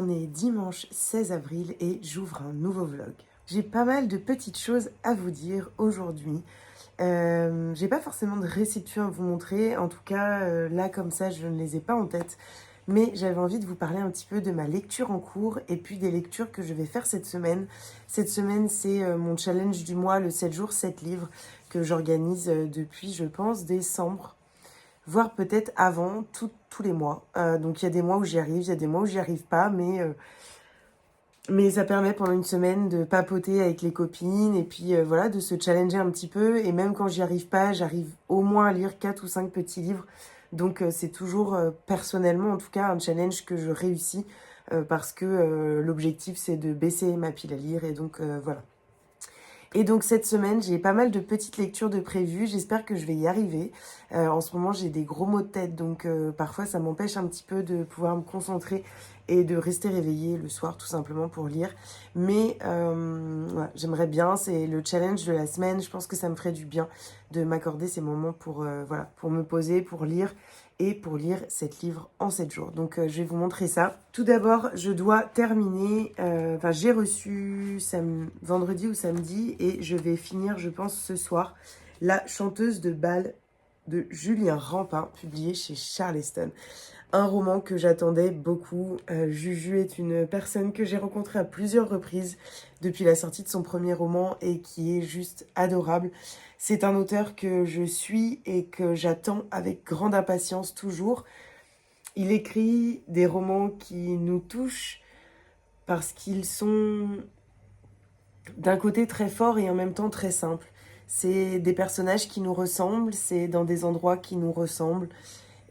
On est dimanche 16 avril et j'ouvre un nouveau vlog. J'ai pas mal de petites choses à vous dire aujourd'hui. J'ai pas forcément de réception à vous montrer, en tout cas là comme ça je ne les ai pas en tête. Mais j'avais envie de vous parler un petit peu de ma lecture en cours et puis des lectures que je vais faire cette semaine. Cette semaine c'est mon challenge du mois, le 7 jours 7 livres que j'organise depuis je pense décembre. Voire peut-être avant, tous les mois. Donc il y a des mois où j'y arrive, il y a des mois où j'y arrive pas, mais ça permet pendant une semaine de papoter avec les copines et puis voilà, de se challenger un petit peu. Et même quand j'y arrive pas, j'arrive au moins à lire 4 ou 5 petits livres. Donc c'est toujours personnellement en tout cas un challenge que je réussis parce que l'objectif c'est de baisser ma pile à lire et donc voilà. Et donc cette semaine, j'ai pas mal de petites lectures de prévues. J'espère que je vais y arriver. En ce moment, j'ai des gros maux de tête, donc parfois ça m'empêche un petit peu de pouvoir me concentrer et de rester réveillée le soir tout simplement pour lire. Mais voilà, j'aimerais bien, c'est le challenge de la semaine. Je pense que ça me ferait du bien de m'accorder ces moments pour, voilà, pour me poser, pour lire et pour lire 7 livres en 7 jours. Donc je vais vous montrer ça. Tout d'abord, je dois terminer, enfin j'ai reçu vendredi ou samedi et je vais finir, je pense, ce soir, La chanteuse de bal de Julien Rampin, publié chez Charleston. Un roman que j'attendais beaucoup. Juju est une personne que j'ai rencontrée à plusieurs reprises depuis la sortie de son premier roman et qui est juste adorable. C'est un auteur que je suis et que j'attends avec grande impatience toujours. Il écrit des romans qui nous touchent parce qu'ils sont d'un côté très forts et en même temps très simples. C'est des personnages qui nous ressemblent, c'est dans des endroits qui nous ressemblent.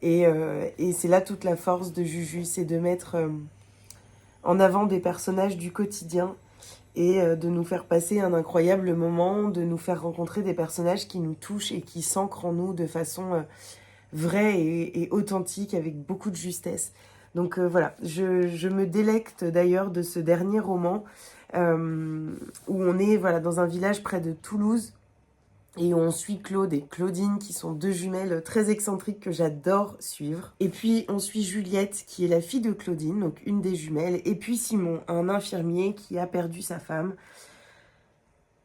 Et c'est là toute la force de Juju, c'est de mettre en avant des personnages du quotidien et de nous faire passer un incroyable moment, de nous faire rencontrer des personnages qui nous touchent et qui s'ancrent en nous de façon vraie et authentique, avec beaucoup de justesse. Donc voilà, je me délecte d'ailleurs de ce dernier roman où on est voilà, dans un village près de Toulouse. Et on suit Claude et Claudine, qui sont deux jumelles très excentriques que j'adore suivre. Et puis, on suit Juliette, qui est la fille de Claudine, donc une des jumelles. Et puis Simon, un infirmier qui a perdu sa femme.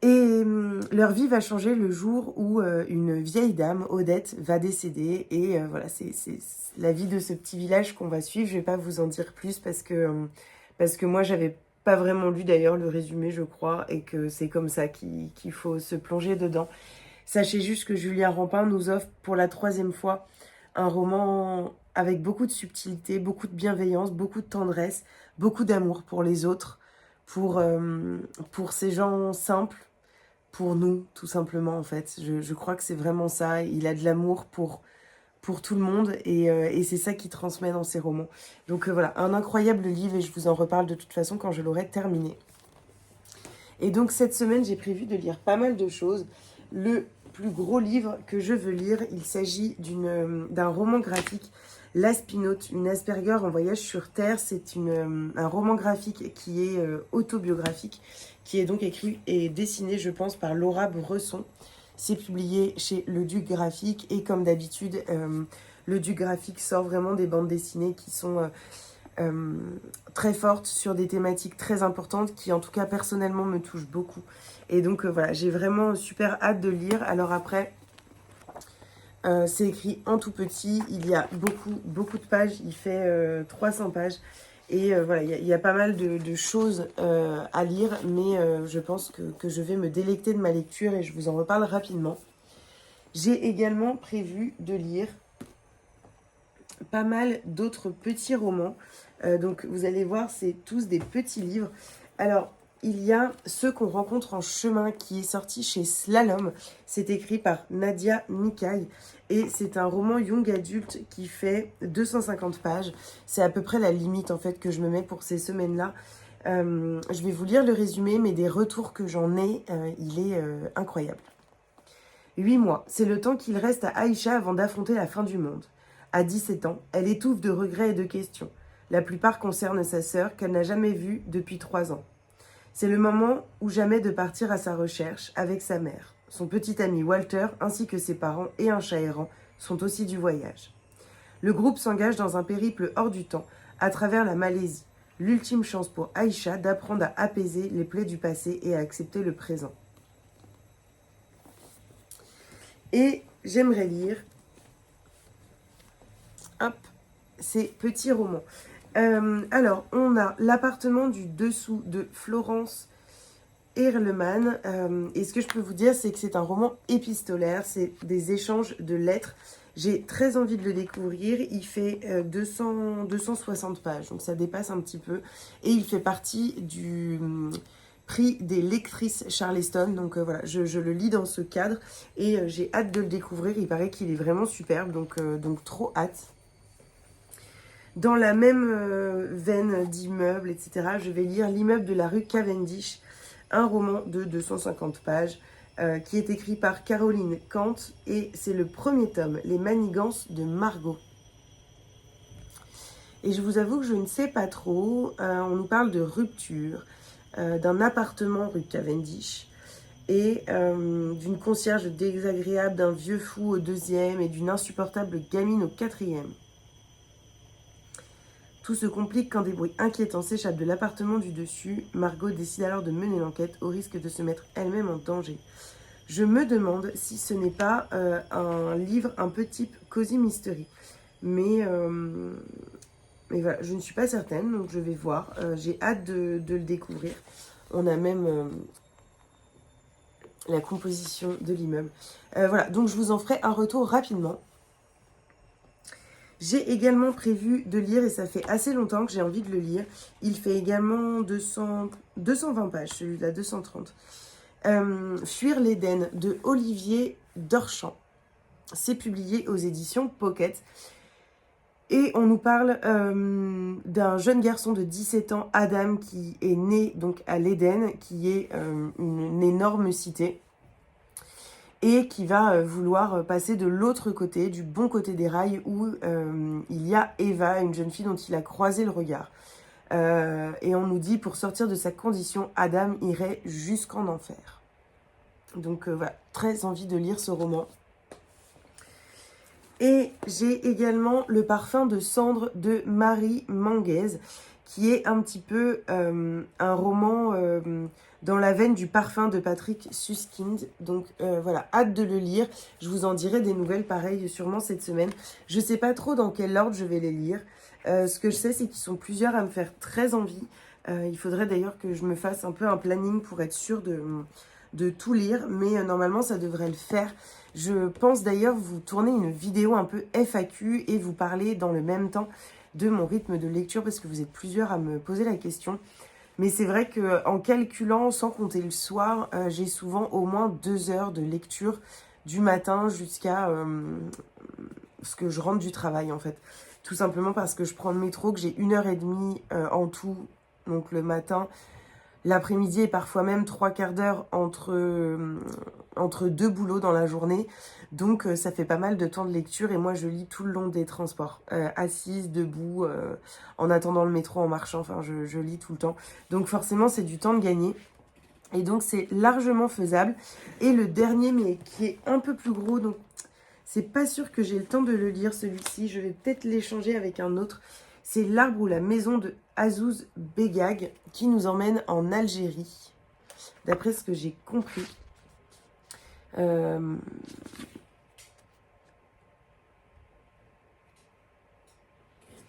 Et leur vie va changer le jour où une vieille dame, Odette, va décéder. Et voilà, c'est la vie de ce petit village qu'on va suivre. Je vais pas vous en dire plus parce que moi, j'avais pas vraiment lu d'ailleurs le résumé, je crois. Et que c'est comme ça qu'il faut se plonger dedans. Sachez juste que Julien Rampin nous offre pour la 3e fois un roman avec beaucoup de subtilité, beaucoup de bienveillance, beaucoup de tendresse, beaucoup d'amour pour les autres, pour ces gens simples, pour nous tout simplement en fait. Je crois que c'est vraiment ça, il a de l'amour pour tout le monde et c'est ça qu'il transmet dans ses romans. Donc voilà, un incroyable livre et je vous en reparle de toute façon quand je l'aurai terminé. Et donc cette semaine, j'ai prévu de lire pas mal de choses. Le plus gros livre que je veux lire, il s'agit d'un roman graphique, L'Aspinote, une Asperger en voyage sur Terre. C'est un roman graphique qui est autobiographique, qui est donc écrit et dessiné, je pense, par Laura Bresson. C'est publié chez Le Duc Graphique et comme d'habitude, Le Duc Graphique sort vraiment des bandes dessinées qui sont très fortes sur des thématiques très importantes qui en tout cas personnellement me touchent beaucoup et donc voilà, j'ai vraiment super hâte de lire. Alors après c'est écrit en tout petit, il y a beaucoup de pages, il fait 300 pages et voilà, il y a pas mal de choses à lire, mais je pense que je vais me délecter de ma lecture et je vous en reparle rapidement. J'ai également prévu de lire pas mal d'autres petits romans. Donc vous allez voir, c'est tous des petits livres. Alors, il y a Ceux qu'on rencontre en chemin qui est sorti chez Slalom. C'est écrit par Nadia Mikaï et c'est un roman young adulte qui fait 250 pages. C'est à peu près la limite en fait que je me mets pour ces semaines-là. Je vais vous lire le résumé, mais des retours que j'en ai, il est incroyable. 8 mois, c'est le temps qu'il reste à Aïcha avant d'affronter la fin du monde. À 17 ans, elle étouffe de regrets et de questions. La plupart concernent sa sœur qu'elle n'a jamais vue depuis 3 ans. C'est le moment ou jamais de partir à sa recherche avec sa mère. Son petit ami Walter ainsi que ses parents et un chat errant sont aussi du voyage. Le groupe s'engage dans un périple hors du temps à travers la Malaisie. l'ultime chance pour Aïcha d'apprendre à apaiser les plaies du passé et à accepter le présent. Et j'aimerais lire, hop, ces petits romans. Alors, on a L'appartement du dessous de Florence Ehrleman. Et ce que je peux vous dire, c'est que c'est un roman épistolaire, c'est des échanges de lettres. J'ai très envie de le découvrir. Il fait 260 pages, donc ça dépasse un petit peu. Et il fait partie du prix des lectrices Charleston. Donc voilà, je le lis dans ce cadre et j'ai hâte de le découvrir. Il paraît qu'il est vraiment superbe, donc trop hâte. Dans la même veine d'immeubles, etc., je vais lire L'immeuble de la rue Cavendish, un roman de 250 pages qui est écrit par Caroline Kant et c'est le premier tome, Les manigances de Margot. Et je vous avoue que je ne sais pas trop, on nous parle de rupture, d'un appartement rue Cavendish et d'une concierge désagréable, d'un vieux fou au 2e et d'une insupportable gamine au 4e. Tout se complique quand des bruits inquiétants s'échappent de l'appartement du dessus. Margot décide alors de mener l'enquête au risque de se mettre elle-même en danger. Je me demande si ce n'est pas un livre un peu type Cozy Mystery. Mais voilà, je ne suis pas certaine, donc je vais voir. J'ai hâte de le découvrir. On a même la composition de l'immeuble. Voilà, donc je vous en ferai un retour rapidement. J'ai également prévu de lire, et ça fait assez longtemps que j'ai envie de le lire. Il fait également 220 pages, celui-là, 230. Fuir l'Éden de Olivier Dorchamp. C'est publié aux éditions Pocket. Et on nous parle d'un jeune garçon de 17 ans, Adam, qui est né donc à l'Éden, qui est une énorme cité. Et qui va vouloir passer de l'autre côté, du bon côté des rails, où il y a Eva, une jeune fille dont il a croisé le regard. Et on nous dit, pour sortir de sa condition, Adam irait jusqu'en enfer. Donc voilà, très envie de lire ce roman. Et j'ai également Le parfum de cendre de Marie Manguez, qui est un petit peu un roman dans la veine du parfum de Patrick Suskind. Donc voilà, hâte de le lire. Je vous en dirai des nouvelles pareilles sûrement cette semaine. Je ne sais pas trop dans quel ordre je vais les lire. Ce que je sais, c'est qu'ils sont plusieurs à me faire très envie. Il faudrait d'ailleurs que je me fasse un peu un planning pour être sûre de tout lire. Mais normalement, ça devrait le faire. Je pense d'ailleurs vous tourner une vidéo un peu FAQ et vous parler dans le même temps de mon rythme de lecture parce que vous êtes plusieurs à me poser la question. Mais c'est vrai qu'en calculant, sans compter le soir, j'ai souvent au moins 2 heures de lecture du matin jusqu'à ce que je rentre du travail en fait. Tout simplement parce que je prends le métro, que j'ai 1h30 en tout, donc le matin. L'après-midi et parfois même 3/4 d'heure entre 2 boulots dans la journée. Donc ça fait pas mal de temps de lecture et moi je lis tout le long des transports. Assise, debout, en attendant le métro, en marchant, enfin je lis tout le temps. Donc forcément c'est du temps de gagner. Et donc c'est largement faisable. Et le dernier, mais qui est un peu plus gros, donc c'est pas sûr que j'ai le temps de le lire celui-ci. Je vais peut-être l'échanger avec un autre. C'est L'arbre ou la maison de Azouz Begag qui nous emmène en Algérie, d'après ce que j'ai compris.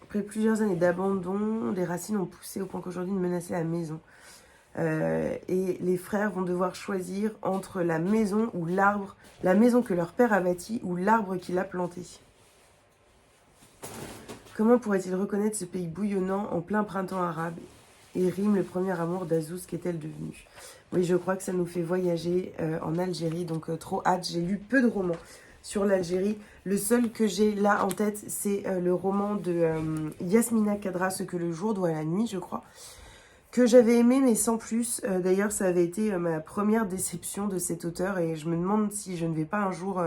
Après plusieurs années d'abandon, les racines ont poussé au point qu'aujourd'hui ils menaçaient la maison. Et les frères vont devoir choisir entre la maison ou l'arbre, la maison que leur père a bâtie ou l'arbre qu'il a planté. Comment pourrait-il reconnaître ce pays bouillonnant en plein printemps arabe? Et rime le premier amour d'Azouz, qu'est-elle devenue? Oui, je crois que ça nous fait voyager en Algérie, donc trop hâte. J'ai lu peu de romans sur l'Algérie. Le seul que j'ai là en tête, c'est le roman de Yasmina Khadra, Ce que le jour doit à la nuit, je crois, que j'avais aimé, mais sans plus. D'ailleurs, ça avait été ma première déception de cet auteur et je me demande si je ne vais pas un jour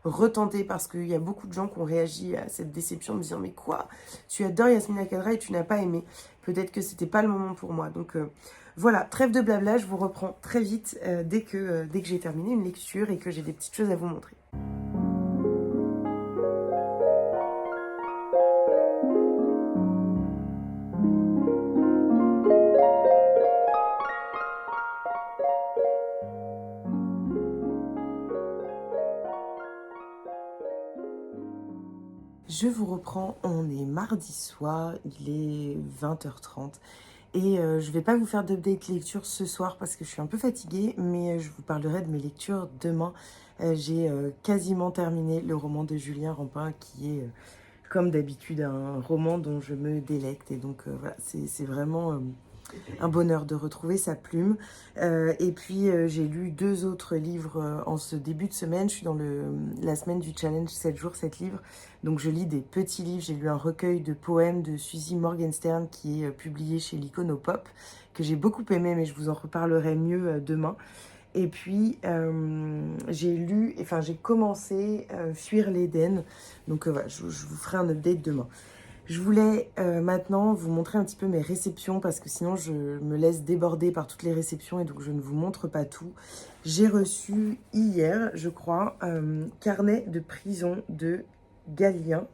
retenter parce qu'il y a beaucoup de gens qui ont réagi à cette déception en me disant « Mais quoi? Tu adores Yasmina Khadra et tu n'as pas aimé ?» Peut-être que c'était pas le moment pour moi. Donc voilà, trêve de blabla, je vous reprends très vite dès que j'ai terminé une lecture et que j'ai des petites choses à vous montrer. Je vous reprends, on est mardi soir, il est 20h30 et je vais pas vous faire d'update lecture ce soir parce que je suis un peu fatiguée, mais je vous parlerai de mes lectures demain. J'ai quasiment terminé le roman de Julien Rampin qui est, comme d'habitude, un roman dont je me délecte et donc voilà, c'est vraiment un bonheur de retrouver sa plume. Et puis j'ai lu 2 autres livres en ce début de semaine. Je suis dans la semaine du challenge 7 jours, 7 livres. Donc je lis des petits livres. J'ai lu un recueil de poèmes de Suzy Morgenstern qui est publié chez l'Iconopop, que j'ai beaucoup aimé, mais je vous en reparlerai mieux demain. Et puis, j'ai commencé Fuir l'Éden. Donc voilà, je vous ferai un update demain. Je voulais maintenant vous montrer un petit peu mes réceptions parce que sinon je me laisse déborder par toutes les réceptions et donc je ne vous montre pas tout. J'ai reçu hier, je crois, Carnet de prison de Gallian.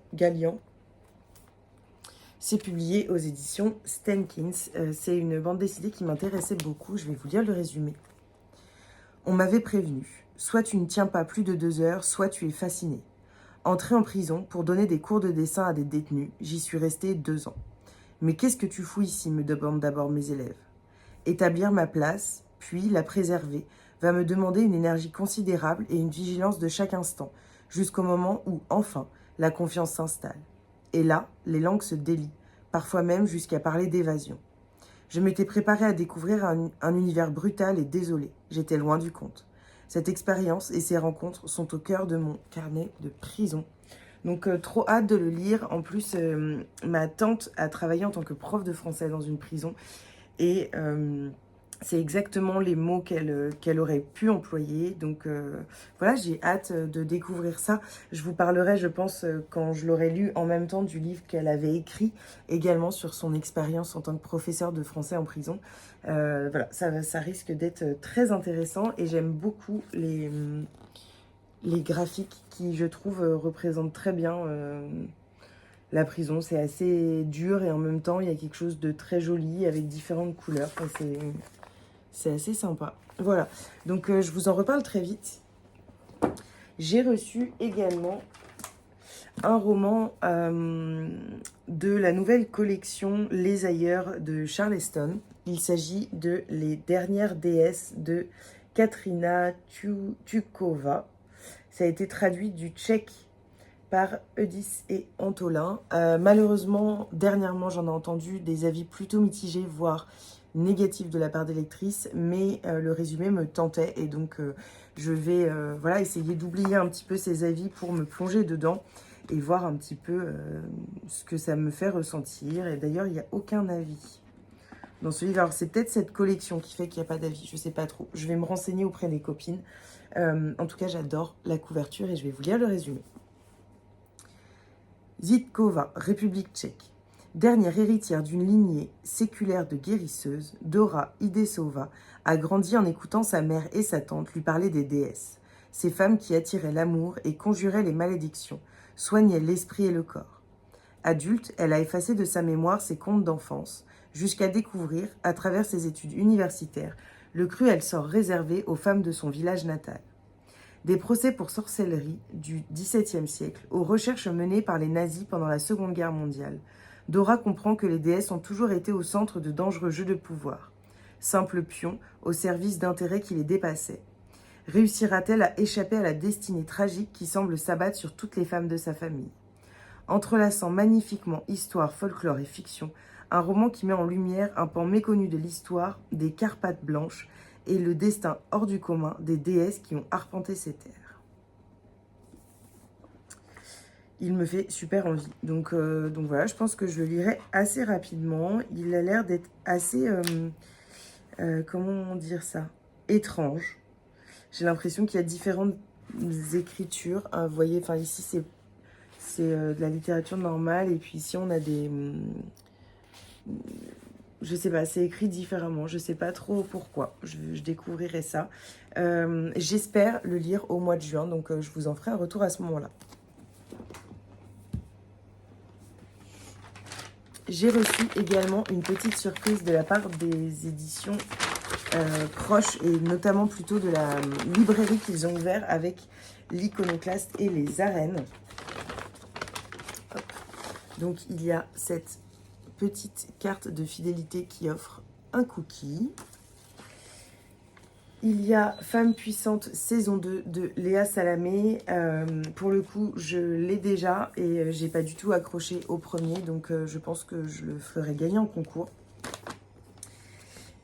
C'est publié aux éditions Stenkins. C'est une bande dessinée qui m'intéressait beaucoup. Je vais vous lire le résumé. On m'avait prévenu. Soit tu ne tiens pas plus de 2 heures, soit tu es fasciné. Entré en prison pour donner des cours de dessin à des détenus, j'y suis restée 2 ans. Mais qu'est-ce que tu fous ici, me demandent d'abord mes élèves. Établir ma place, puis la préserver, va me demander une énergie considérable et une vigilance de chaque instant, jusqu'au moment où, enfin, la confiance s'installe. Et là, les langues se délient, parfois même jusqu'à parler d'évasion. Je m'étais préparée à découvrir un univers brutal et désolé. J'étais loin du compte. Cette expérience et ces rencontres sont au cœur de mon carnet de prison. Donc, trop hâte de le lire. En plus, ma tante a travaillé en tant que prof de français dans une prison. Et c'est exactement les mots qu'elle aurait pu employer. Donc, voilà, j'ai hâte de découvrir ça. Je vous parlerai, je pense, quand je l'aurai lu en même temps du livre qu'elle avait écrit, également sur son expérience en tant que professeur de français en prison. Voilà, ça risque d'être très intéressant et j'aime beaucoup les graphiques qui, je trouve, représentent très bien la prison. C'est assez dur et en même temps, il y a quelque chose de très joli avec différentes couleurs. Enfin, c'est assez sympa. Voilà, donc je vous en reparle très vite. J'ai reçu également un roman de la nouvelle collection Les Ailleurs de Charleston. Il s'agit de Les Dernières Déesses de Katrina Tukova. Ça a été traduit du tchèque par Eudis et Antolin. Malheureusement, dernièrement, j'en ai entendu des avis plutôt mitigés, voire négatifs de la part des lectrices, mais le résumé me tentait et donc je vais voilà, essayer d'oublier un petit peu ces avis pour me plonger dedans et voir un petit peu ce que ça me fait ressentir. Et d'ailleurs, il n'y a aucun avis dans ce livre. Alors, c'est peut-être cette collection qui fait qu'il n'y a pas d'avis, je ne sais pas trop. Je vais me renseigner auprès des copines. En tout cas, j'adore la couverture et je vais vous lire le résumé. Zitkova, République tchèque. Dernière héritière d'une lignée séculaire de guérisseuses, Dora Idesova a grandi en écoutant sa mère et sa tante lui parler des déesses, ces femmes qui attiraient l'amour et conjuraient les malédictions, soignaient l'esprit et le corps. Adulte, elle a effacé de sa mémoire ses contes d'enfance, jusqu'à découvrir, à travers ses études universitaires, le cruel sort réservé aux femmes de son village natal. Des procès pour sorcellerie du XVIIe siècle aux recherches menées par les nazis pendant la Seconde Guerre mondiale, Dora comprend que les déesses ont toujours été au centre de dangereux jeux de pouvoir, simples pions au service d'intérêts qui les dépassaient. Réussira-t-elle à échapper à la destinée tragique qui semble s'abattre sur toutes les femmes de sa famille? Entrelaçant magnifiquement histoire, folklore et fiction, un roman qui met en lumière un pan méconnu de l'histoire des Carpates blanches et le destin hors du commun des déesses qui ont arpenté ces terres. Il me fait super envie. Donc voilà, je pense que je le lirai assez rapidement. Il a l'air d'être assez, comment dire ça, étrange. J'ai l'impression qu'il y a différentes écritures. Vous voyez, enfin ici c'est de la littérature normale et puis ici on a des... je sais pas, c'est écrit différemment. Je sais pas trop pourquoi. Je découvrirai ça. J'espère le lire au mois de juin. Donc je vous en ferai un retour à ce moment-là. J'ai reçu également une petite surprise de la part des éditions proches et notamment plutôt de la librairie qu'ils ont ouvert avec l'Iconoclaste et les Arènes. Donc il y a cette petite carte de fidélité qui offre un cookie. Il y a Femme puissante saison 2 de Léa Salamé. Pour le coup, je l'ai déjà et j'ai pas du tout accroché au premier, donc je pense que je le ferai gagner en concours.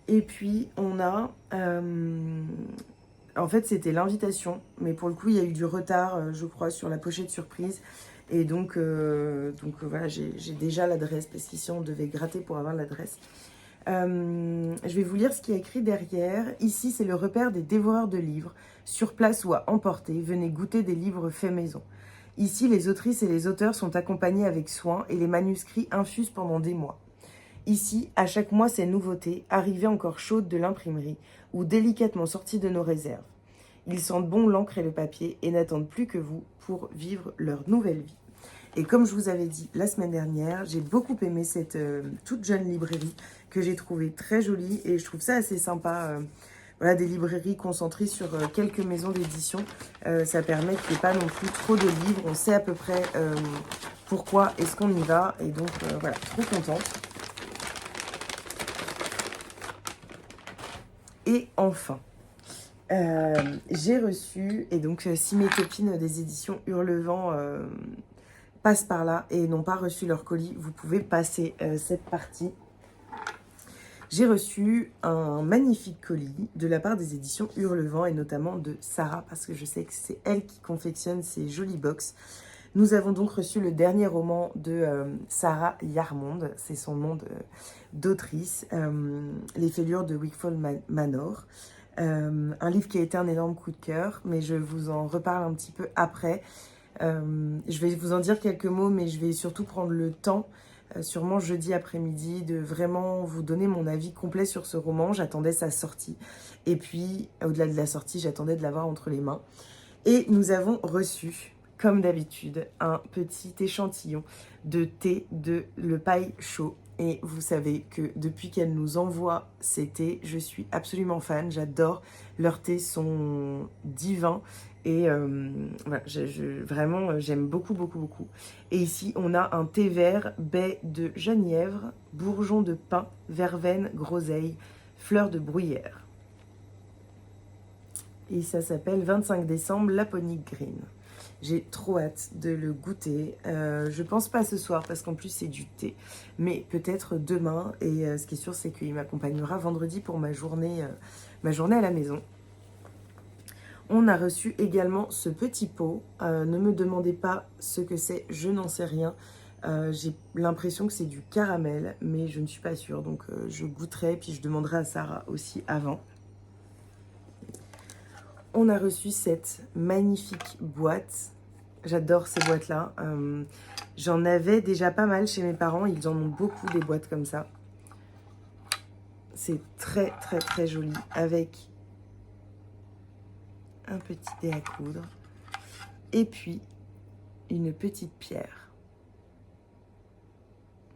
Et puis on a, en fait c'était l'invitation, mais pour le coup il y a eu du retard, je crois, sur la pochette surprise. Et donc voilà, j'ai déjà l'adresse, parce qu'ici on devait gratter pour avoir l'adresse. Je vais vous lire ce qui est écrit derrière. Ici, c'est le repère des dévoreurs de livres. Sur place ou à emporter, venez goûter des livres faits maison. Ici, les autrices et les auteurs sont accompagnés avec soin et les manuscrits infusent pendant des mois. Ici, à chaque mois, ces nouveautés, arrivées encore chaudes de l'imprimerie ou délicatement sorties de nos réserves. Ils sentent bon l'encre et le papier et n'attendent plus que vous pour vivre leur nouvelle vie. Et comme je vous avais dit la semaine dernière, j'ai beaucoup aimé cette toute jeune librairie que j'ai trouvée très jolie et je trouve ça assez sympa. Voilà, des librairies concentrées sur quelques maisons d'édition. Ça permet qu'il n'y ait pas non plus trop de livres. On sait à peu près pourquoi est-ce qu'on y va. Et donc voilà, trop contente. Et enfin, j'ai reçu, et donc si mes copines des éditions Hurlevent passent par là et n'ont pas reçu leur colis, vous pouvez passer cette partie. J'ai reçu un magnifique colis de la part des éditions Hurlevent et notamment de Sarah, parce que je sais que c'est elle qui confectionne ces jolies box. Nous avons donc reçu le dernier roman de Sarah Yarmond, c'est son nom d'autrice, Les fêlures de Wickfall Manor. Un livre qui a été un énorme coup de cœur, mais je vous en reparle un petit peu après. Je vais vous en dire quelques mots, mais je vais surtout prendre le temps, sûrement jeudi après-midi, de vraiment vous donner mon avis complet sur ce roman. J'attendais sa sortie. Et puis, au-delà de la sortie, j'attendais de l'avoir entre les mains. Et nous avons reçu, comme d'habitude, un petit échantillon de thé de Le Paille Chaud. Et vous savez que depuis qu'elle nous envoie ces thés, je suis absolument fan. J'adore. Leurs thés sont divins. Et voilà, vraiment, j'aime beaucoup, beaucoup, beaucoup. Et ici, on a un thé vert, baie de genièvre, bourgeon de pin, verveine, groseille, fleur de bruyère. Et ça s'appelle 25 décembre, Laponic Green. J'ai trop hâte de le goûter. Je pense pas ce soir parce qu'en plus c'est du thé, mais peut-être demain. Et ce qui est sûr, c'est qu'il m'accompagnera vendredi pour ma journée à la maison. On a reçu également ce petit pot. Ne me demandez pas ce que c'est, je n'en sais rien. J'ai l'impression que c'est du caramel, mais je ne suis pas sûre. Donc je goûterai, puis je demanderai à Sarah aussi avant. On a reçu cette magnifique boîte. J'adore ces boîtes-là. J'en avais déjà pas mal chez mes parents. Ils en ont beaucoup des boîtes comme ça. C'est très, très, très joli. Avec un petit dé à coudre. Et puis, une petite pierre.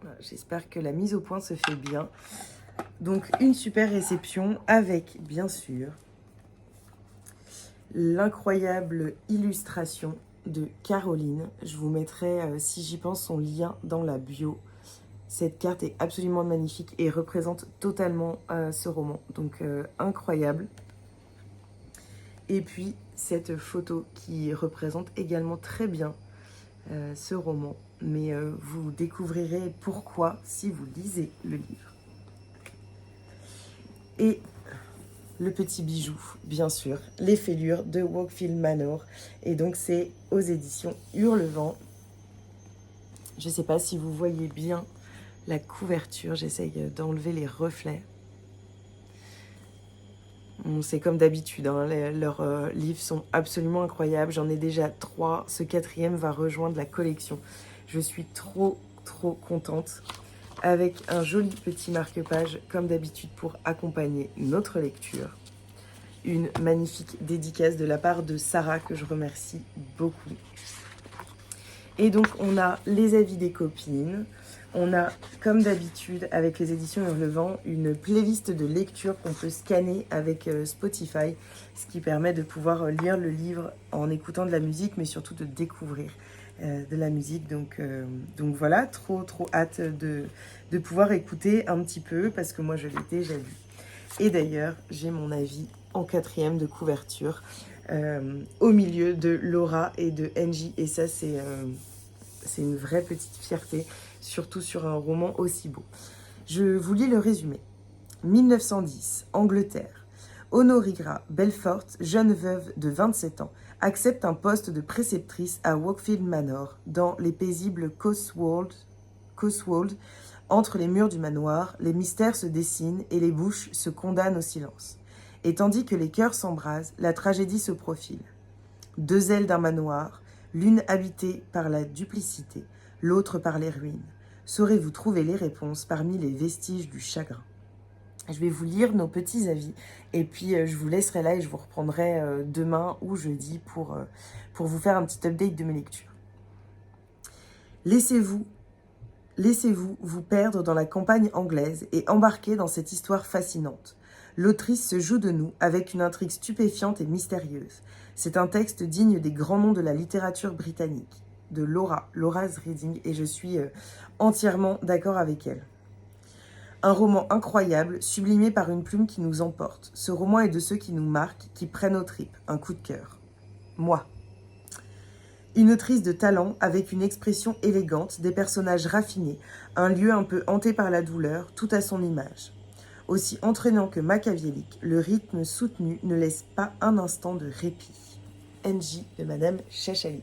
Voilà, j'espère que la mise au point se fait bien. Donc, une super réception avec, bien sûr, l'incroyable illustration de Caroline. Je vous mettrai, si j'y pense, son lien dans la bio. Cette carte est absolument magnifique et représente totalement ce roman. Donc, incroyable. Et puis, cette photo qui représente également très bien ce roman. Mais vous découvrirez pourquoi si vous lisez le livre. Et le petit bijou, bien sûr, Les fêlures de Wickfall Manor. Et donc, c'est aux éditions Hurlevent. Je ne sais pas si vous voyez bien la couverture. J'essaye d'enlever les reflets. C'est comme d'habitude, hein, leurs livres sont absolument incroyables. J'en ai déjà 3. Ce 4e va rejoindre la collection. Je suis trop, trop contente. Avec un joli petit marque-page, comme d'habitude, pour accompagner notre lecture. Une magnifique dédicace de la part de Sarah, que je remercie beaucoup. Et donc, on a les avis des copines. On a, comme d'habitude, avec les éditions Hurlevent, une playlist de lecture qu'on peut scanner avec Spotify, ce qui permet de pouvoir lire le livre en écoutant de la musique, mais surtout de découvrir de la musique. Donc voilà, trop hâte de pouvoir écouter un petit peu parce que moi je l'ai déjà lu. Et d'ailleurs, j'ai mon avis en 4e de couverture au milieu de Laura et de Angie. Et ça, c'est une vraie petite fierté, surtout sur un roman aussi beau. Je vous lis le résumé. 1910, Angleterre. Honorigra Belfort, jeune veuve de 27 ans, accepte un poste de préceptrice à Wakefield Manor, dans les paisibles Cotswolds. Entre les murs du manoir, les mystères se dessinent et les bouches se condamnent au silence. Et tandis que les cœurs s'embrasent, la tragédie se profile. 2 ailes d'un manoir, l'une habitée par la duplicité, l'autre par les ruines. Saurez-vous trouver les réponses parmi les vestiges du chagrin? Je vais vous lire nos petits avis et puis je vous laisserai là et je vous reprendrai demain ou jeudi pour vous faire un petit update de mes lectures. Laissez-vous vous perdre dans la campagne anglaise et embarquer dans cette histoire fascinante. L'autrice se joue de nous avec une intrigue stupéfiante et mystérieuse. C'est un texte digne des grands noms de la littérature britannique, de Laura's Reading, et je suis entièrement d'accord avec elle. Un roman incroyable, sublimé par une plume qui nous emporte. Ce roman est de ceux qui nous marquent, qui prennent aux tripes. Un coup de cœur. Moi. Une autrice de talent avec une expression élégante, des personnages raffinés, un lieu un peu hanté par la douleur, tout à son image. Aussi entraînant que machiavélique, le rythme soutenu ne laisse pas un instant de répit. Angie de Madame Chachali.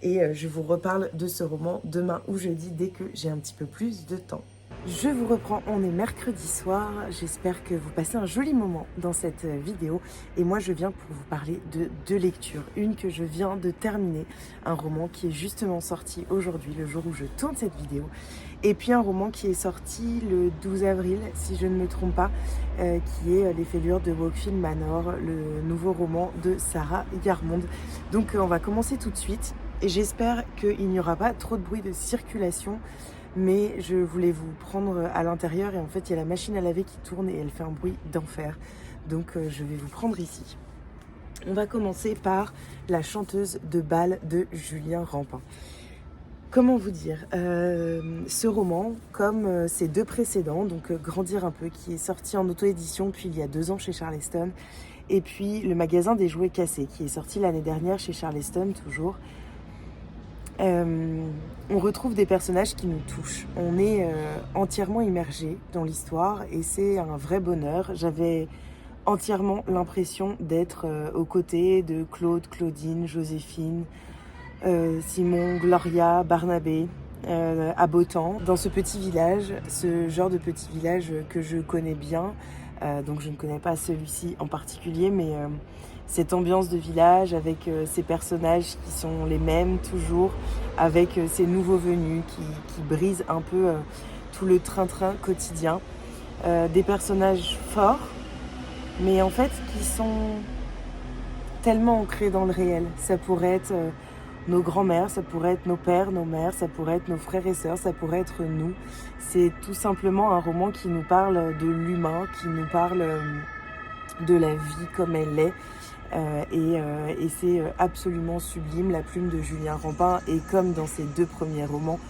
Et je vous reparle de ce roman demain ou jeudi dès que j'ai un petit peu plus de temps. Je vous reprends, on est mercredi soir, j'espère que vous passez un joli moment dans cette vidéo et moi je viens pour vous parler de 2 lectures. Une que je viens de terminer, un roman qui est justement sorti aujourd'hui, le jour où je tourne cette vidéo, et puis un roman qui est sorti le 12 avril, si je ne me trompe pas, qui est Les Fêlures de Wakefield Manor, le nouveau roman de Sarah Garmond. Donc on va commencer tout de suite et j'espère qu'il n'y aura pas trop de bruit de circulation. Mais je voulais vous prendre à l'intérieur et en fait il y a la machine à laver qui tourne et elle fait un bruit d'enfer. Donc je vais vous prendre ici. On va commencer par La chanteuse de bal de Julien Rampin. Comment vous dire, ce roman, comme ses 2 précédents, donc Grandir un peu, qui est sorti en auto-édition puis il y a 2 ans chez Charleston, et puis Le magasin des jouets cassés, qui est sorti l'année dernière chez Charleston toujours. On retrouve des personnages qui nous touchent. On est entièrement immergé dans l'histoire et c'est un vrai bonheur. J'avais entièrement l'impression d'être aux côtés de Claude, Claudine, Joséphine, Simon, Gloria, Barnabé, à Botan, dans ce petit village, ce genre de petit village que je connais bien. Donc je ne connais pas celui-ci en particulier, mais cette ambiance de village avec ces personnages qui sont les mêmes toujours, avec ces nouveaux venus qui brisent un peu tout le train-train quotidien. Des personnages forts, mais en fait qui sont tellement ancrés dans le réel. Ça pourrait être nos grands-mères, ça pourrait être nos pères, nos mères, ça pourrait être nos frères et sœurs, ça pourrait être nous. C'est tout simplement un roman qui nous parle de l'humain, qui nous parle de la vie comme elle est. Et c'est absolument sublime. La plume de Julien Rampin est, comme dans ses 2 premiers romans,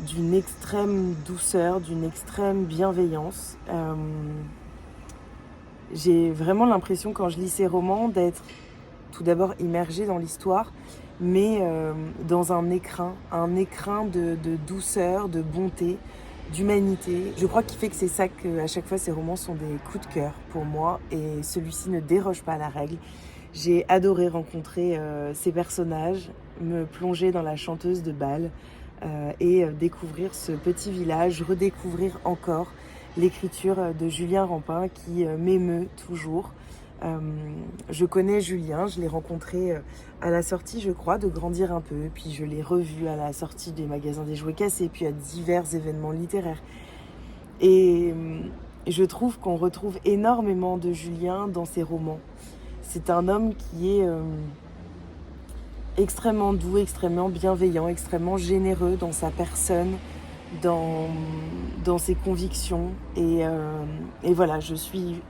d'une extrême douceur, d'une extrême bienveillance. J'ai vraiment l'impression quand je lis ces romans d'être tout d'abord immergée dans l'histoire, mais dans un écrin de douceur, de bonté, d'humanité. Je crois qu'il fait que c'est ça qu'à chaque fois ces romans sont des coups de cœur pour moi et celui-ci ne déroge pas à la règle. J'ai adoré rencontrer ces personnages, me plonger dans la chanteuse de bal et découvrir ce petit village, redécouvrir encore l'écriture de Julien Rampin qui m'émeut toujours. Je connais Julien, je l'ai rencontré à la sortie, je crois, de Grandir un peu, puis je l'ai revu à la sortie des magasins des jouets cassés, puis à divers événements littéraires. Et je trouve qu'on retrouve énormément de Julien dans ses romans. C'est un homme qui est extrêmement doux, extrêmement bienveillant, extrêmement généreux dans sa personne, dans, dans ses convictions. Et voilà, je suis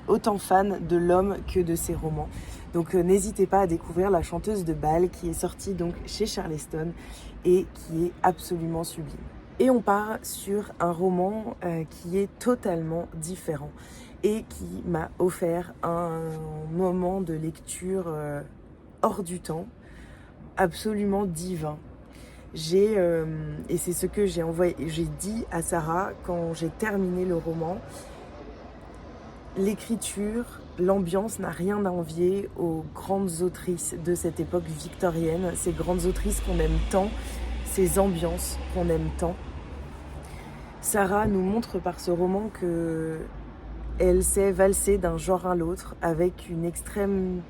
autant fan de l'homme que de ses romans. Donc n'hésitez pas à découvrir La chanteuse de bal, qui est sortie donc chez Charleston et qui est absolument sublime. Et on part sur un roman qui est totalement différent et qui m'a offert un moment de lecture hors du temps, absolument divin. Et c'est ce que j'ai dit à Sarah quand j'ai terminé le roman. L'écriture, l'ambiance n'a rien à envier aux grandes autrices de cette époque victorienne, ces grandes autrices qu'on aime tant, ces ambiances qu'on aime tant. Sarah nous montre par ce roman que elle sait valser d'un genre à l'autre avec une extrême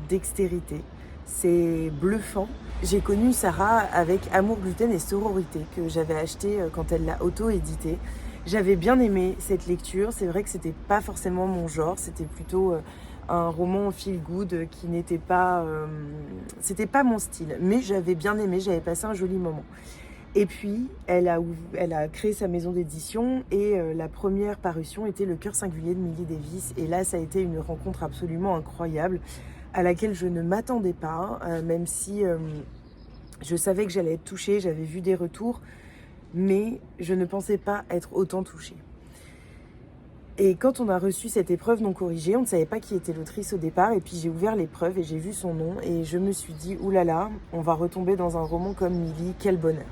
dextérité. C'est bluffant. J'ai connu Sarah avec Amour, gluten et sororité, que j'avais acheté quand elle l'a auto-édité. J'avais bien aimé cette lecture. C'est vrai que c'était pas forcément mon genre, c'était plutôt un roman feel good qui n'était pas, c'était pas mon style. Mais j'avais bien aimé, j'avais passé un joli moment. Et puis, elle a créé sa maison d'édition et la première parution était Le cœur singulier de Millie Davis. Et là, ça a été une rencontre absolument incroyable à laquelle je ne m'attendais pas, même si je savais que j'allais être touchée, j'avais vu des retours, mais je ne pensais pas être autant touchée. Et quand on a reçu cette épreuve non corrigée, on ne savait pas qui était l'autrice au départ, et puis j'ai ouvert l'épreuve et j'ai vu son nom, et je me suis dit, oulala, on va retomber dans un roman comme Millie, quel bonheur.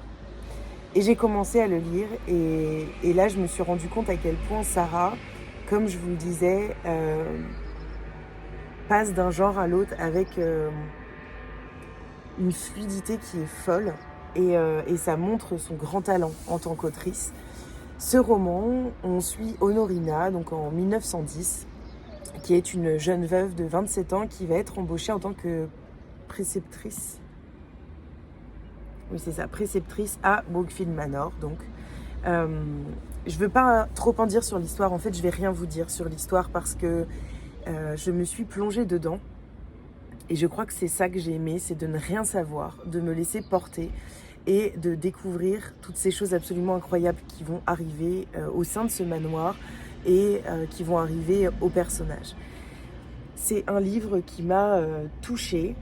Et j'ai commencé à le lire, et là je me suis rendu compte à quel point Sarah, comme je vous le disais, passe d'un genre à l'autre avec une fluidité qui est folle, et ça montre son grand talent en tant qu'autrice. Ce roman, on suit Honorina, donc en 1910, qui est une jeune veuve de 27 ans qui va être embauchée en tant que préceptrice. Oui, c'est ça, préceptrice à Wakefield Manor. Donc, je ne veux pas trop en dire sur l'histoire. En fait, je ne vais rien vous dire sur l'histoire parce que je me suis plongée dedans. Et je crois que c'est ça que j'ai aimé, c'est de ne rien savoir, de me laisser porter et de découvrir toutes ces choses absolument incroyables qui vont arriver au sein de ce manoir et qui vont arriver aux personnages. C'est un livre qui m'a touchée.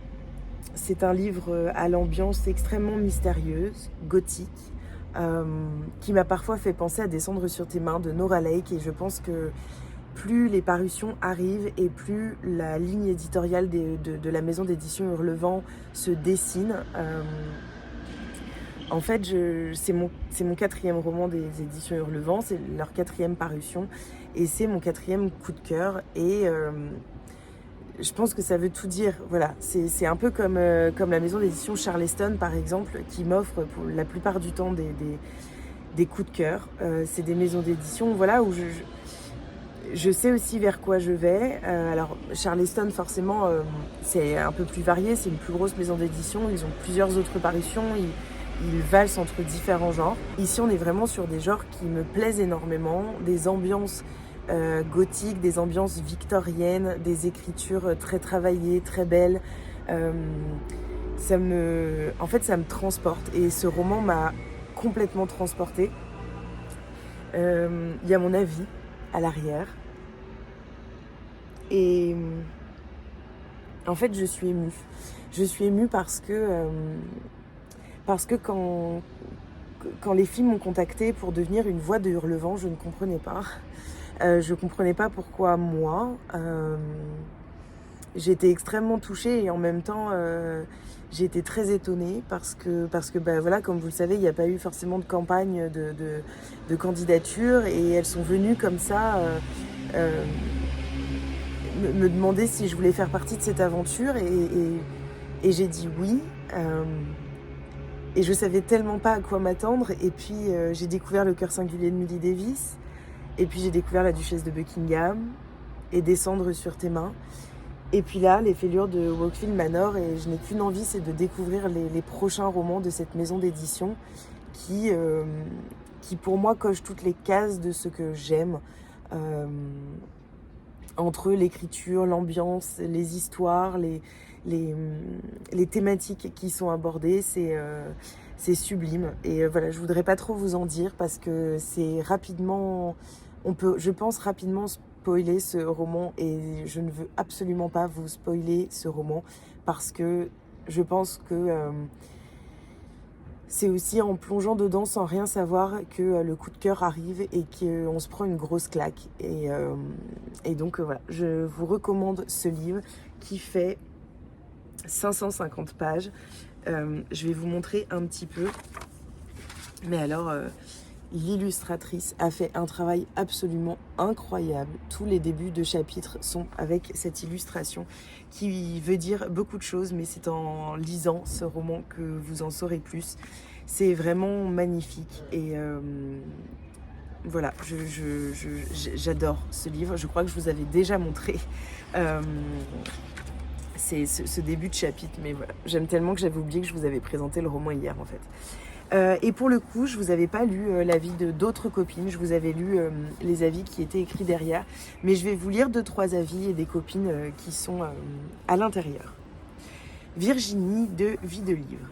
C'est un livre à l'ambiance extrêmement mystérieuse, gothique, qui m'a parfois fait penser à Descendre sur tes mains de Nora Lake, et je pense que plus les parutions arrivent et plus la ligne éditoriale de la maison d'édition Hurlevent se dessine. En fait, c'est mon 4e roman des éditions Hurlevent, c'est leur 4e parution, et c'est mon 4e coup de cœur. Et je pense que ça veut tout dire. Voilà, c'est un peu comme la maison d'édition Charleston, par exemple, qui m'offre pour la plupart du temps des coups de cœur. C'est des maisons d'édition, voilà, où je sais aussi vers quoi je vais. Alors, Charleston, forcément, c'est un peu plus varié. C'est une plus grosse maison d'édition. Ils ont plusieurs autres parutions. Ils valsent entre différents genres. Ici, on est vraiment sur des genres qui me plaisent énormément. Des ambiances gothiques, des ambiances victoriennes, des écritures très travaillées, très belles. En fait, ça me transporte. Et ce roman m'a complètement transportée. Il y a mon avis à l'arrière. Et en fait, je suis émue. Je suis émue parce que quand les filles m'ont contactée pour devenir une voix de Hurlevent, je ne comprenais pas. Je ne comprenais pas pourquoi moi. J'étais extrêmement touchée et en même temps, j'ai été très étonnée parce que voilà, comme vous le savez, il n'y a pas eu forcément de campagne de candidature, et elles sont venues comme ça me demander si je voulais faire partie de cette aventure, et j'ai dit oui. Et je savais tellement pas à quoi m'attendre. Et puis j'ai découvert Le cœur singulier de Millie Davis. Et puis j'ai découvert La duchesse de Buckingham et Descendre sur tes mains. Et puis là, Les fêlures de Wakefield Manor. Et je n'ai qu'une envie, c'est de découvrir les prochains romans de cette maison d'édition qui pour moi coche toutes les cases de ce que j'aime. Entre l'écriture, l'ambiance, les histoires, les thématiques qui sont abordées, c'est sublime. Et voilà, je voudrais pas trop vous en dire parce que c'est rapidement, on peut, je pense, rapidement spoiler ce roman et je ne veux absolument pas vous spoiler ce roman parce que je pense que c'est aussi en plongeant dedans sans rien savoir que le coup de cœur arrive et qu'on se prend une grosse claque. Et donc voilà, je vous recommande ce livre qui fait 550 pages. Je vais vous montrer un petit peu. Mais alors, l'illustratrice a fait un travail absolument incroyable. Tous les débuts de chapitres sont avec cette illustration qui veut dire beaucoup de choses, mais c'est en lisant ce roman que vous en saurez plus. C'est vraiment magnifique et voilà, j'adore ce livre. Je crois que je vous avais déjà montré c'est ce début de chapitre, mais voilà, j'aime tellement que j'avais oublié que je vous avais présenté le roman hier en fait. Et pour le coup, je vous avais pas lu l'avis de d'autres copines, je vous avais lu les avis qui étaient écrits derrière, mais je vais vous lire 2-3 avis et des copines qui sont à l'intérieur. Virginie de Vie de Livre.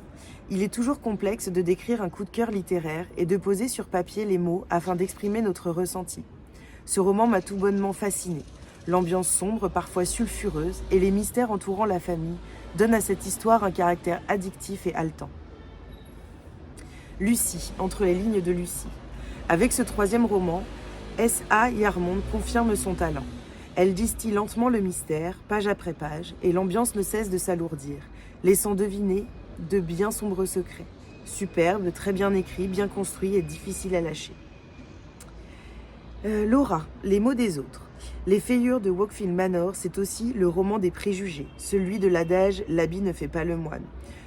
Il est toujours complexe de décrire un coup de cœur littéraire et de poser sur papier les mots afin d'exprimer notre ressenti. Ce roman m'a tout bonnement fascinée. L'ambiance sombre, parfois sulfureuse, et les mystères entourant la famille donnent à cette histoire un caractère addictif et haletant. Lucie, entre les lignes de Lucie. Avec ce 3e roman, S.A. Yarmond confirme son talent. Elle distille lentement le mystère, page après page, et l'ambiance ne cesse de s'alourdir, laissant deviner de bien sombres secrets. Superbe, très bien écrit, bien construit et difficile à lâcher. Laura, Les mots des autres. Les Feuillures de Wakefield Manor, c'est aussi le roman des préjugés, celui de l'adage « l'habit ne fait pas le moine ».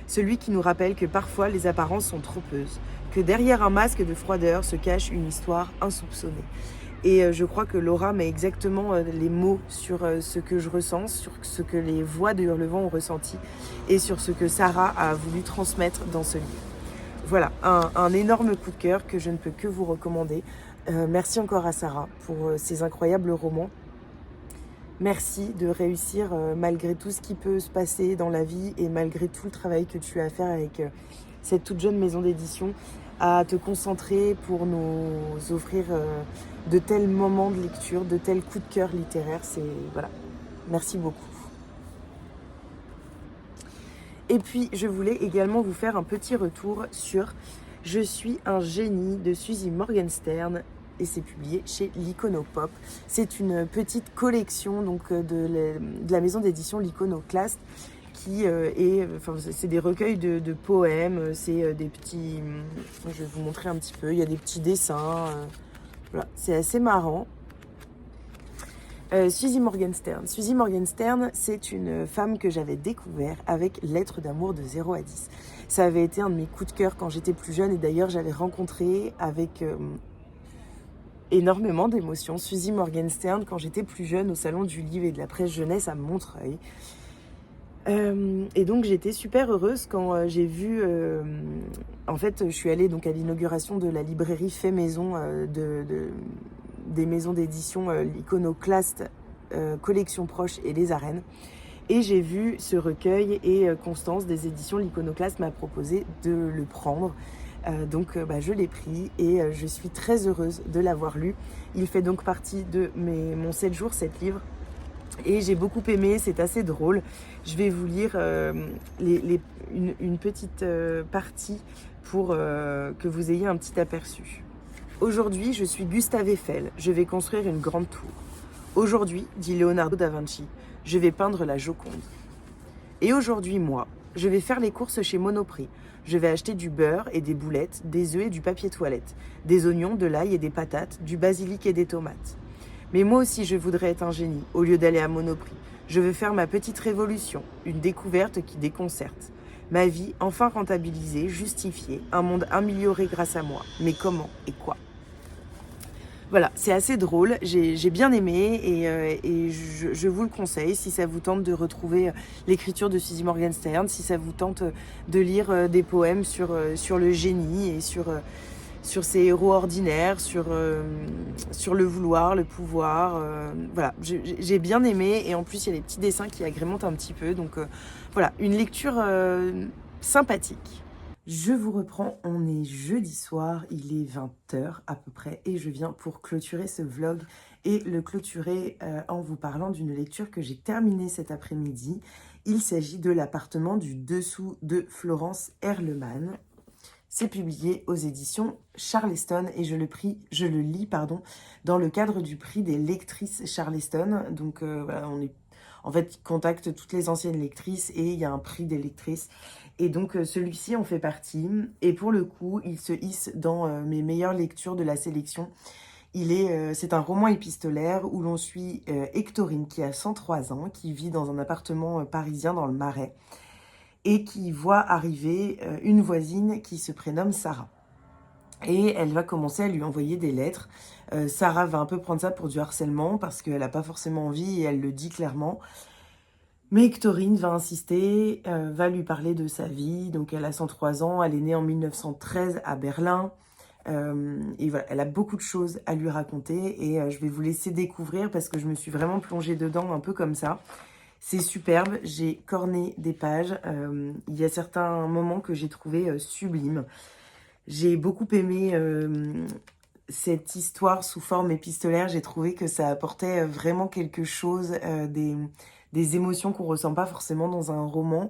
Celui qui nous rappelle que parfois les apparences sont trompeuses, que derrière un masque de froideur se cache une histoire insoupçonnée. Et je crois que Laura met exactement les mots sur ce que je ressens, sur ce que les voix de Hurlevent ont ressenti et sur ce que Sarah a voulu transmettre dans ce livre. Voilà, un énorme coup de cœur que je ne peux que vous recommander. Merci encore à Sarah pour ces incroyables romans. Merci de réussir malgré tout ce qui peut se passer dans la vie et malgré tout le travail que tu as à faire avec cette toute jeune maison d'édition, à te concentrer pour nous offrir de tels moments de lecture, de tels coups de cœur littéraires. Voilà, merci beaucoup. Et puis, je voulais également vous faire un petit retour sur Je suis un génie de Suzy Morgenstern et c'est publié chez l'Iconopop. C'est une petite collection donc, de la maison d'édition l'Iconoclast qui c'est des recueils de poèmes, c'est des petits... Je vais vous montrer un petit peu, il y a des petits dessins, voilà, c'est assez marrant. Suzy Morgenstern. Suzy Morgenstern, c'est une femme que j'avais découvert avec Lettres d'amour de 0 à 10. Ça avait été un de mes coups de cœur quand j'étais plus jeune et d'ailleurs j'avais rencontré avec énormément d'émotions Suzy Morgenstern quand j'étais plus jeune au salon du livre et de la presse jeunesse à Montreuil. Et donc j'étais super heureuse quand j'ai vu, en fait je suis allée donc à l'inauguration de la librairie Fait Maison des maisons d'édition l'Iconoclast, Collection Proche et Les Arènes. Et j'ai vu ce recueil et Constance des éditions l'Iconoclast m'a proposé de le prendre. Donc je l'ai pris et je suis très heureuse de l'avoir lu. Il fait donc partie de mon 7 jours, 7 livres. Et j'ai beaucoup aimé, c'est assez drôle. Je vais vous lire une petite partie pour que vous ayez un petit aperçu. Aujourd'hui, je suis Gustave Eiffel, je vais construire une grande tour. Aujourd'hui, dit Leonardo da Vinci, je vais peindre la Joconde. Et aujourd'hui, moi, je vais faire les courses chez Monoprix. Je vais acheter du beurre et des boulettes, des œufs et du papier toilette, des oignons, de l'ail et des patates, du basilic et des tomates. Mais moi aussi, je voudrais être un génie, au lieu d'aller à Monoprix. Je veux faire ma petite révolution, une découverte qui déconcerte. Ma vie, enfin rentabilisée, justifiée, un monde amélioré grâce à moi. Mais comment et quoi ? Voilà, c'est assez drôle, j'ai bien aimé et je vous le conseille si ça vous tente de retrouver l'écriture de Suzy Morgenstern, si ça vous tente de lire des poèmes sur le génie et sur ces héros ordinaires, sur le vouloir, le pouvoir. Voilà, j'ai bien aimé et en plus il y a des petits dessins qui agrémentent un petit peu. Donc voilà, une lecture sympathique. Je vous reprends, on est jeudi soir, il est 20 h à peu près et je viens pour clôturer ce vlog et le clôturer en vous parlant d'une lecture que j'ai terminée cet après-midi. Il s'agit de L'appartement du dessous de Florence Herlemann. C'est publié aux éditions Charleston et je le lis dans le cadre du prix des lectrices Charleston. Donc voilà, en fait, il contacte toutes les anciennes lectrices et il y a un prix des lectrices. Et donc celui-ci en fait partie. Et pour le coup, il se hisse dans mes meilleures lectures de la sélection. C'est un roman épistolaire où l'on suit Hectorine qui a 103 ans, qui vit dans un appartement parisien dans le Marais et qui voit arriver une voisine qui se prénomme Sarah. Et elle va commencer à lui envoyer des lettres. Sarah va un peu prendre ça pour du harcèlement parce qu'elle n'a pas forcément envie et elle le dit clairement. Mais Hectorine va insister, va lui parler de sa vie. Donc elle a 103 ans, elle est née en 1913 à Berlin. Et voilà, elle a beaucoup de choses à lui raconter et je vais vous laisser découvrir parce que je me suis vraiment plongée dedans un peu comme ça. C'est superbe, j'ai corné des pages, il y a certains moments que j'ai trouvé sublimes. J'ai beaucoup aimé cette histoire sous forme épistolaire, j'ai trouvé que ça apportait vraiment quelque chose, des émotions qu'on ressent pas forcément dans un roman.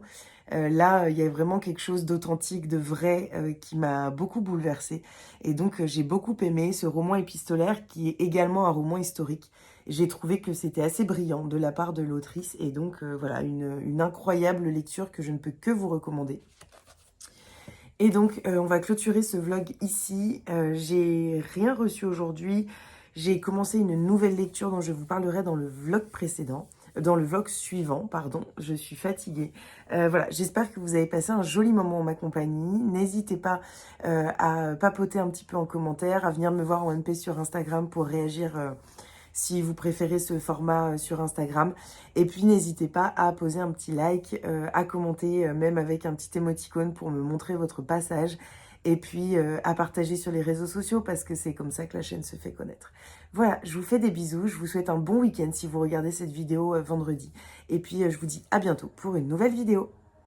Là, il y a vraiment quelque chose d'authentique, de vrai, qui m'a beaucoup bouleversée. Et donc, j'ai beaucoup aimé ce roman épistolaire qui est également un roman historique. J'ai trouvé que c'était assez brillant de la part de l'autrice. Et donc, voilà, une incroyable lecture que je ne peux que vous recommander. Et donc, on va clôturer ce vlog ici. J'ai rien reçu aujourd'hui. J'ai commencé une nouvelle lecture dont je vous parlerai dans le vlog précédent. Dans le vlog suivant, pardon, je suis fatiguée. Voilà, j'espère que vous avez passé un joli moment en ma compagnie. N'hésitez pas à papoter un petit peu en commentaire, à venir me voir en MP sur Instagram pour réagir si vous préférez ce format sur Instagram. Et puis n'hésitez pas à poser un petit like, à commenter même avec un petit émoticône pour me montrer votre passage. Et puis à partager sur les réseaux sociaux parce que c'est comme ça que la chaîne se fait connaître. Voilà, je vous fais des bisous, je vous souhaite un bon week-end si vous regardez cette vidéo vendredi. Et puis je vous dis à bientôt pour une nouvelle vidéo.